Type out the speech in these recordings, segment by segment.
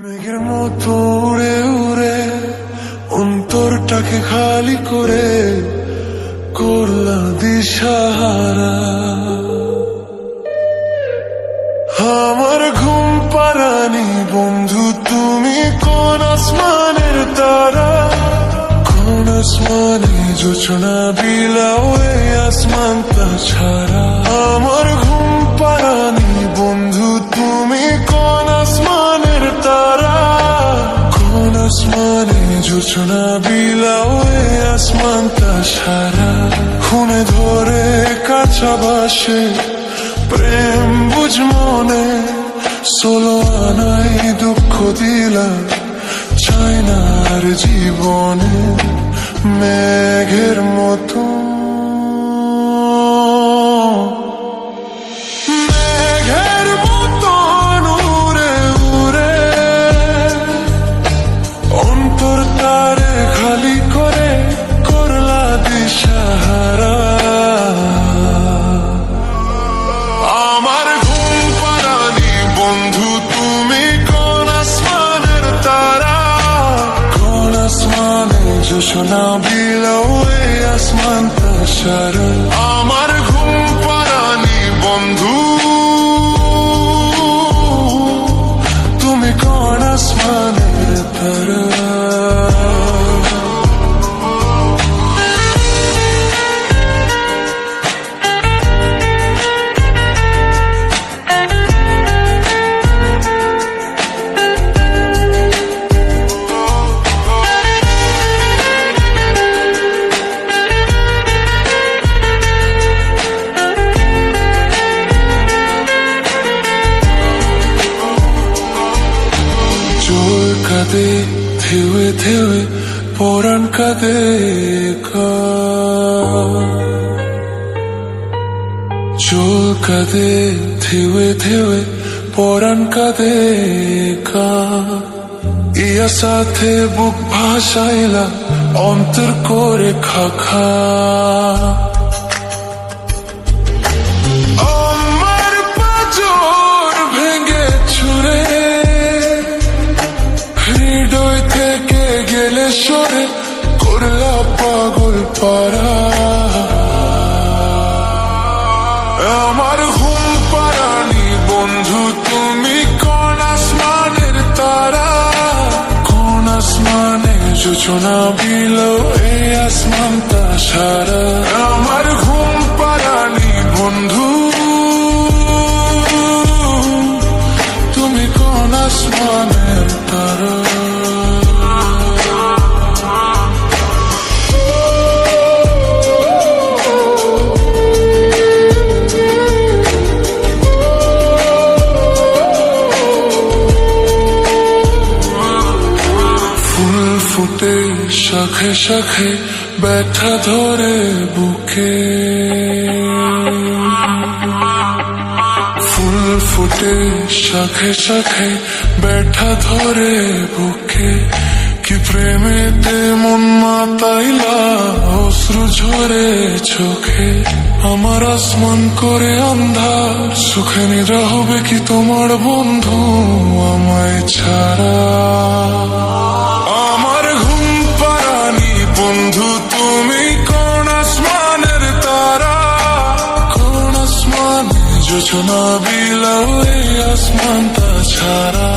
মেঘের মতো উড়ে উড়ে অন্তরটাকে খালি করে করলা দিশাহারা। আমার ঘুম পাড়ানি বন্ধু তুমি কোন আসমানের তারা, কোন আসমানে জোছনা বিলাও এই আসমানটা ছাড়া। আমার ঘুম পাড়ানি বন্ধু তুমি কোন আসমানের তারা, কোন আসমানে জোছনা বিলাও এই আসমানটা ছাড়া। খুনে ধরে কাঁচা বাসে প্রেম বুঝ মনে, ষোলো আনাই দুঃখ দিলা চাই না আর জীবনে। মেঘের মতো মেঘের মতো উড়ে উড়ে অন্তর তারে খালি করে করলা দিশাহারা। আমার ঘুম পাড়ানি বন্ধু তুমি কোন আসমানের তারা, কোন আসমানে জোছনা বিলাও এই আসমানটা সারা। আমার ঘুম পাড়ানি বন্ধু তুমি কোন আসমানের তারা। চোর কাঁদে ধেউে ধেউে পরাণ কাঁদে, চোর কাঁদে ধেউে ধেউে পরাণ কাঁদে। ইয়া সাথে বুক ভাসাইলা অন্তর করে খাখা। আমার পাঁজর ভেঙে ছুঁড়ে হৃদয় থেকে গেলে সরে করলা পাগল পারা। আমার ঘুম পাড়ানি বন্ধু তুমি কোন আসমানের তারা, কোন আসমানে জোছনা বিলাও এই আসমানটা সারা। আমার ঘুম পাড়ানি বন্ধু তুমি কোন আসমানের তারা। ফুটে শাখে শাখে ব্যথা ধরে বুকে, ফুল ফুটে শাখে শাখে ব্যথা ধরে বুকে। কি প্রেমেতে মন মাতাইলা অশ্রু ঝরে চোখে। আমার আসমান করে আন্ধার সুখে নিদ্রা হবে কি তোমার বন্ধু আমায় ছাড়া। আমার ঘুম পাড়ানি বন্ধু তুমি কোন আসমানের তারা, কোন আসমানে জোছনা বিলাও এই আসমানটা ছাড়া।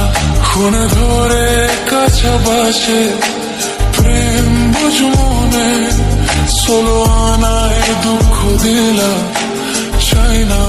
খুনে ধরে কাছা বাসে প্রেম বুঝ মনে, ষোলো আনায় দুঃখ দিলা চাই না।